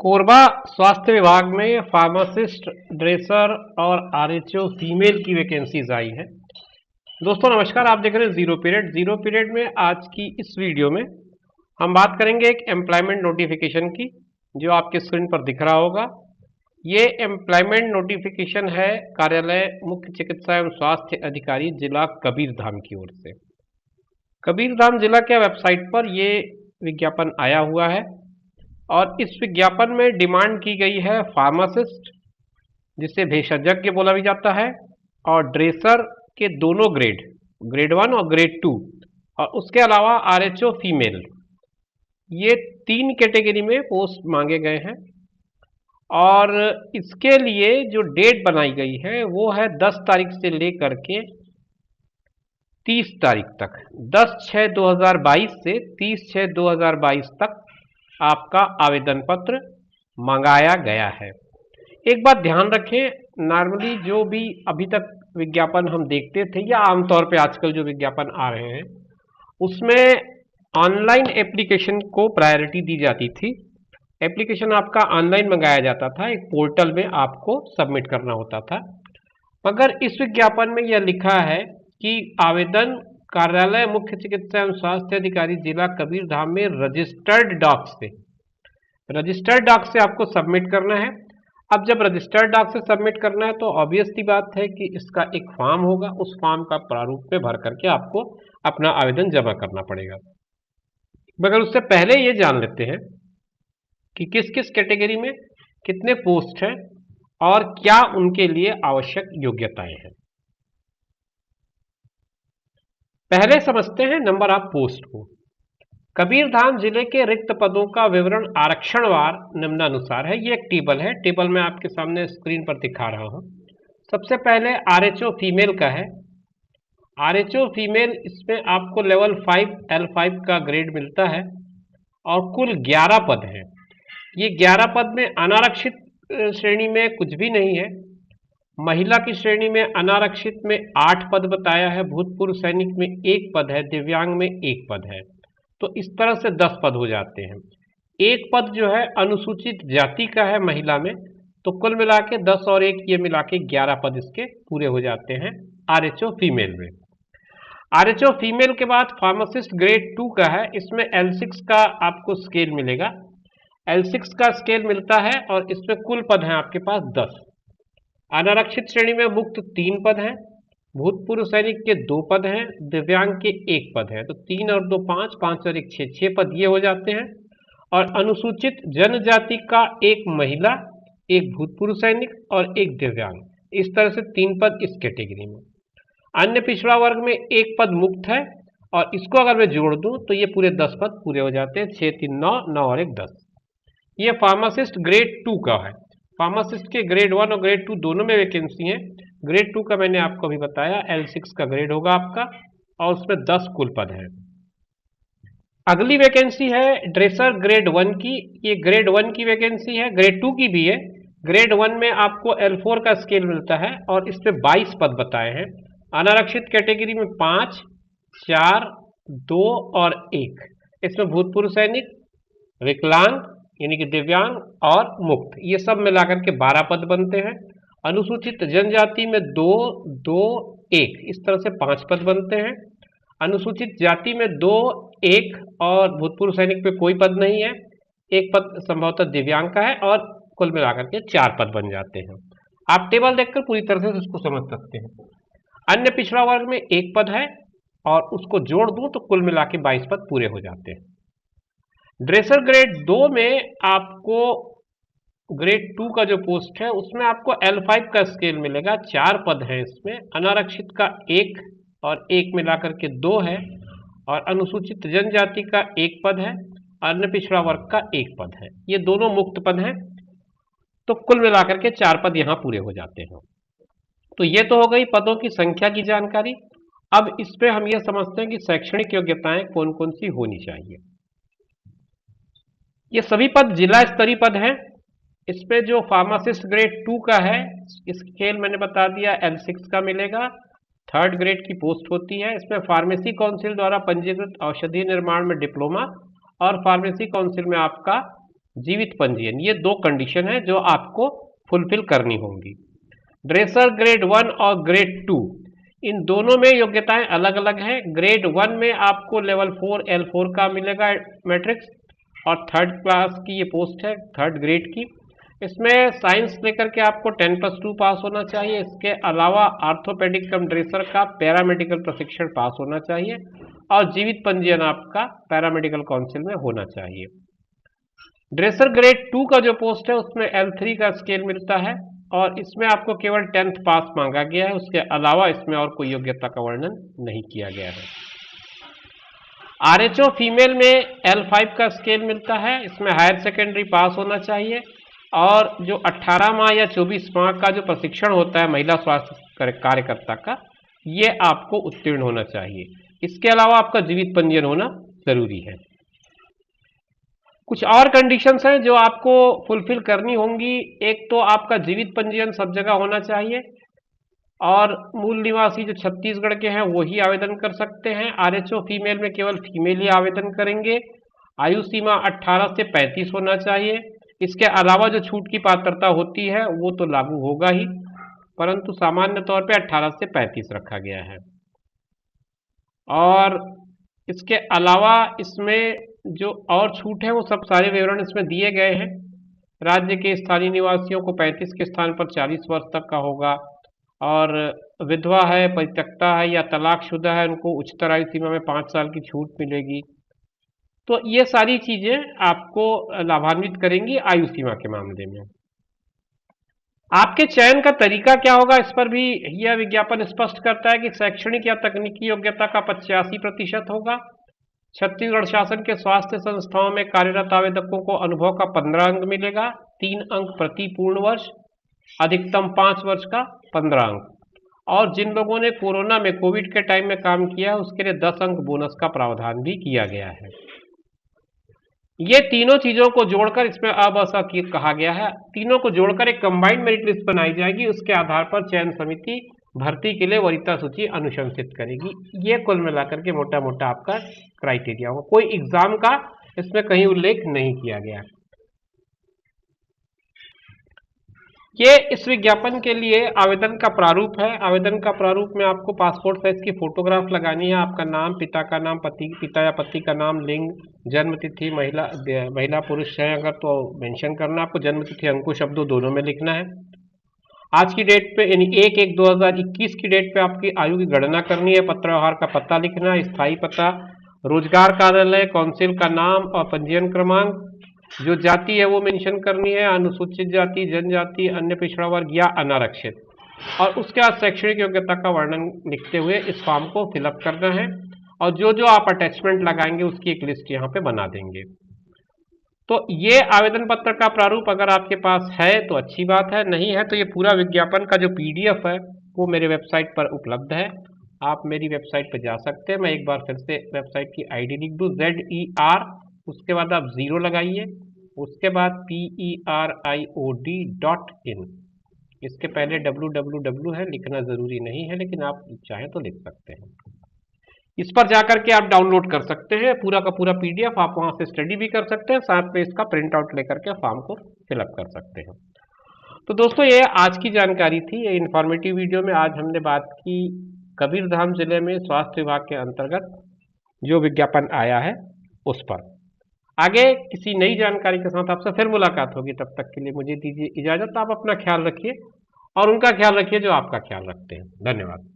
कोरबा स्वास्थ्य विभाग में फार्मासिस्ट, ड्रेसर और आरएचओ फीमेल की वैकेंसीज आई है। दोस्तों नमस्कार, आप देख रहे हैं जीरो पीरियड। जीरो पीरियड में आज की इस वीडियो में हम बात करेंगे एक एम्प्लॉयमेंट नोटिफिकेशन की, जो आपके स्क्रीन पर दिख रहा होगा। ये एम्प्लॉयमेंट नोटिफिकेशन है कार्यालय मुख्य चिकित्सा एवं स्वास्थ्य अधिकारी जिला कबीरधाम की ओर से। कबीरधाम जिला के वेबसाइट पर ये विज्ञापन आया हुआ है और इस विज्ञापन में डिमांड की गई है फार्मासिस्ट, जिसे भेषजज्ञ बोला भी जाता है, और ड्रेसर के दोनों ग्रेड, ग्रेड 1 और ग्रेड 2, और उसके अलावा आरएचओ फीमेल, ये 3 कैटेगरी में पोस्ट मांगे गए हैं। और इसके लिए जो डेट बनाई गई है वो है 10 तारीख से लेकर के 30 तारीख तक, 10/6/2022 से 30/6/2022 तक आपका आवेदन पत्र मंगाया गया है। एक बात ध्यान रखें, नॉर्मली जो भी अभी तक विज्ञापन हम देखते थे या आमतौर पे आजकल जो विज्ञापन आ रहे हैं, उसमें ऑनलाइन एप्लीकेशन को प्रायोरिटी दी जाती थी। एप्लीकेशन आपका ऑनलाइन मंगाया जाता था, एक पोर्टल में आपको सबमिट करना होता था। मगर इस विज्ञापन में यह लिखा है कि आवेदन कार्यालय मुख्य चिकित्सा एवं स्वास्थ्य अधिकारी जिला कबीरधाम में रजिस्टर्ड डॉक से आपको सबमिट करना है। अब जब रजिस्टर्ड डॉक से सबमिट करना है तो ऑब्वियस सी बात है कि इसका एक फॉर्म होगा, उस फॉर्म का प्रारूप में भर करके आपको अपना आवेदन जमा करना पड़ेगा। मगर उससे पहले ये जान लेते हैं कि किस किस कैटेगरी में कितने पोस्ट हैं और क्या उनके लिए आवश्यक योग्यताएं हैं। पहले समझते हैं नंबर ऑफ पोस्ट को। कबीरधाम जिले के रिक्त पदों का विवरण आरक्षणवार निम्नानुसार है। ये एक टेबल है, टेबल मैं आपके सामने स्क्रीन पर दिखा रहा हूं। सबसे पहले आरएचओ फीमेल का है। आरएचओ फीमेल, इसमें आपको लेवल 5 L5 का ग्रेड मिलता है और कुल 11 पद हैं। ये 11 पद में अनारक्षित श्रेणी में कुछ भी नहीं है। महिला की श्रेणी में अनारक्षित में 8 पद बताया है, भूतपूर्व सैनिक में 1 पद है, दिव्यांग में 1 पद है। तो इस तरह से 10 पद हो जाते हैं। 1 पद जो है अनुसूचित जाति का है महिला में, तो कुल मिला के 10 और 1 ये मिला के 11 पद इसके पूरे हो जाते हैं आरएचओ फीमेल में। आरएचओ फीमेल के बाद फार्मासिस्ट ग्रेड 2 का है। इसमें L6 का आपको स्केल मिलेगा। L6 का स्केल मिलता है और इसमें कुल पद हैं आपके पास 10। अनारक्षित श्रेणी में मुक्त 3 पद हैं, भूतपूर्व सैनिक के 2 पद हैं, दिव्यांग के 1 पद है। तो 3 और 2 5, 5 और 1 6 पद ये हो जाते हैं। और अनुसूचित जनजाति का 1 महिला, 1 भूतपूर्व सैनिक और 1 दिव्यांग, इस तरह से 3 पद इस कैटेगरी में। अन्य पिछड़ा वर्ग में 1 पद मुक्त है और इसको अगर मैं जोड़ दूं तो ये पूरे 10 पद पूरे हो जाते हैं। 6 3 9, 9 और 1 10। ये फार्मासिस्ट ग्रेड 2 का है। फार्मासिस्ट के ग्रेड 1 और ग्रेड 2 दोनों में वैकेंसी है। ग्रेड 2 का मैंने आपको अभी बताया, L6 का ग्रेड होगा आपका और उसमें 10 कुल पद है। अगली वैकेंसी है ड्रेसर ग्रेड 1 की। ये ग्रेड 1 की वैकेंसी है, ग्रेड 2 की भी है। ग्रेड 1 में आपको L4 का स्केल मिलता है और इसमें 22 पद बताए हैं। अनारक्षित कैटेगरी में 5, 4, 2 और 1। इसमें भूतपूर्व सैनिक, विकलांग यानी कि दिव्यांग और मुक्त, ये सब मिलाकर के 12 पद बनते हैं। अनुसूचित जनजाति में 2, 2, 1, इस तरह से 5 पद बनते हैं। अनुसूचित जाति में 2, 1 और भूतपूर्व सैनिक पे कोई पद नहीं है। 1 पद संभवतः दिव्यांग का है और कुल मिलाकर के 4 पद बन जाते हैं। आप टेबल देखकर पूरी तरह से इसको समझ सकते हैं। अन्य पिछड़ा वर्ग में 1 पद है और उसको जोड़ दूं तो कुल मिला के 22 पद पूरे हो जाते हैं। ड्रेसर ग्रेड 2 में आपको ग्रेड 2 का जो पोस्ट है उसमें आपको L5 का स्केल मिलेगा। 4 पद हैं इसमें। अनारक्षित का 1 और 1 मिलाकर के 2 है और अनुसूचित जनजाति का 1 पद है, अन्य पिछड़ा वर्ग का 1 पद है। ये दोनों मुक्त पद हैं, तो कुल मिलाकर के 4 पद यहाँ पूरे हो जाते हैं। तो ये तो हो गई पदों की संख्या की जानकारी। अब इस पे हम ये समझते हैं कि शैक्षणिक योग्यताएं कौन कौन सी होनी चाहिए। ये सभी पद जिला स्तरीय पद हैं। इसमें जो फार्मासिस्ट ग्रेड 2 का है, स्केल मैंने बता दिया, L6 का मिलेगा। 3rd ग्रेड की पोस्ट होती है। इसमें फार्मेसी काउंसिल द्वारा पंजीकृत औषधि निर्माण में डिप्लोमा और फार्मेसी काउंसिल में आपका जीवित पंजीयन, ये 2 कंडीशन है जो आपको फुलफिल करनी होंगी। ड्रेसर ग्रेड 1 और ग्रेड 2, इन दोनों में योग्यताएं अलग अलग हैं। ग्रेड 1 में आपको लेवल 4 L4 का मिलेगा मैट्रिक्स, और 3rd क्लास की ये पोस्ट है, 3rd ग्रेड की। इसमें साइंस लेकर के आपको 10+2 पास होना चाहिए। इसके अलावा आर्थोपेडिक कम ड्रेसर का पैरामेडिकल प्रशिक्षण पास होना चाहिए, और जीवित पंजीयन आपका पैरामेडिकल काउंसिल में होना चाहिए। ड्रेसर ग्रेड 2 का जो पोस्ट है उसमें L3 का स्केल मिलता है, और इसमें आपको केवल 10th पास मांगा गया है। उसके अलावा इसमें और कोई योग्यता का वर्णन नहीं किया गया है। RHO फीमेल में L5 का स्केल मिलता है। इसमें हायर सेकेंडरी पास होना चाहिए, और जो 18 माह या 24 माह का जो प्रशिक्षण होता है महिला स्वास्थ्य कार्यकर्ता का, ये आपको उत्तीर्ण होना चाहिए। इसके अलावा आपका जीवित पंजीयन होना जरूरी है। कुछ और कंडीशंस हैं जो आपको फुलफिल करनी होंगी। एक तो आपका जीवित पंजीयन सब जगह होना चाहिए, और मूल निवासी जो छत्तीसगढ़ के हैं वही आवेदन कर सकते हैं। RHO फीमेल में केवल फीमेल ही आवेदन करेंगे। आयु सीमा 18 से 35 होना चाहिए। इसके अलावा जो छूट की पात्रता होती है वो तो लागू होगा ही, परंतु सामान्य तौर पे 18 से 35 रखा गया है। और इसके अलावा इसमें जो और छूट है वो सब सारे विवरण इसमें दिए गए हैं। राज्य के स्थानीय निवासियों को 35 के स्थान पर 40 वर्ष तक का होगा, और विधवा है, परित्यक्ता है या तलाकशुदा है उनको उच्चतर आयु सीमा में 5 साल की छूट मिलेगी। तो ये सारी चीजें आपको लाभान्वित करेंगी आयु सीमा के मामले में। आपके चयन का तरीका क्या होगा, इस पर भी यह विज्ञापन स्पष्ट करता है कि शैक्षणिक या तकनीकी योग्यता का 85% होगा। छत्तीसगढ़ शासन के स्वास्थ्य संस्थाओं में कार्यरत आवेदकों को अनुभव का 15 अंक मिलेगा, 3 अंक प्रति पूर्ण वर्ष, अधिकतम 5 वर्ष का 15 अंक। और जिन लोगों ने कोरोना में कोविड के टाइम में काम किया है उसके लिए 10 अंक बोनस का प्रावधान भी किया गया है। ये तीनों चीजों को जोड़कर इसमें अवसर कहा गया है। तीनों को जोड़कर एक कंबाइंड मेरिट लिस्ट बनाई जाएगी। उसके आधार पर चयन समिति भर्ती के लिए वरीयता सूची अनुशंसित करेगी। ये कुल मिलाकर के मोटा मोटा आपका क्राइटेरिया होगा। कोई एग्जाम का इसमें कहीं उल्लेख नहीं किया गया। ये इस विज्ञापन के लिए आवेदन का प्रारूप है। आवेदन का प्रारूप में आपको पासपोर्ट साइज की फोटोग्राफ लगानी है। आपका नाम, पिता का नाम, पिता या पति का नाम, लिंग, जन्म तिथि, महिला पुरुष है अगर तो मेंशन करना। आपको जन्म तिथि अंकुश शब्दों दोनों में लिखना है। आज की डेट पे यानी 1/1/2021 की डेट पे आपकी आयु की गणना करनी है। पत्र व्यवहार का पता लिखना है, स्थायी पता, रोजगार कार्यालय, काउंसिल का नाम और पंजीयन क्रमांक। जो जाति है वो मेंशन करनी है, अनुसूचित जाति, जनजाति, अन्य पिछड़ा वर्ग या अनारक्षित। और उसके बाद शैक्षणिक योग्यता का वर्णन लिखते हुए इस फॉर्म को फिलअप करना है, और जो जो आप अटैचमेंट लगाएंगे उसकी एक लिस्ट यहाँ पे बना देंगे। तो ये आवेदन पत्र का प्रारूप अगर आपके पास है तो अच्छी बात है, नहीं है तो ये पूरा विज्ञापन का जो PDF है वो मेरे वेबसाइट पर उपलब्ध है। आप मेरी वेबसाइट पर जा सकते हैं। मैं एक बार फिर से वेबसाइट की ID लिख दूँ, ZER, उसके बाद आप 0 लगाइए, उसके बाद PERIOD.in। इसके पहले www है, लिखना जरूरी नहीं है, लेकिन आप चाहें तो लिख सकते हैं। इस पर जाकर के आप डाउनलोड कर सकते हैं पूरा का पूरा PDF। आप वहां से स्टडी भी कर सकते हैं, साथ में इसका प्रिंट आउट लेकर के फॉर्म को फिलअप कर सकते हैं। तो दोस्तों ये आज की जानकारी थी। ये इंफॉर्मेटिव वीडियो में आज हमने बात की कबीरधाम जिले में स्वास्थ्य विभाग के अंतर्गत जो विज्ञापन आया है उस पर। आगे किसी नई जानकारी के साथ आपसे फिर मुलाकात होगी। तब तक के लिए मुझे दीजिए इजाजत। आप अपना ख्याल रखिए और उनका ख्याल रखिए जो आपका ख्याल रखते हैं। धन्यवाद।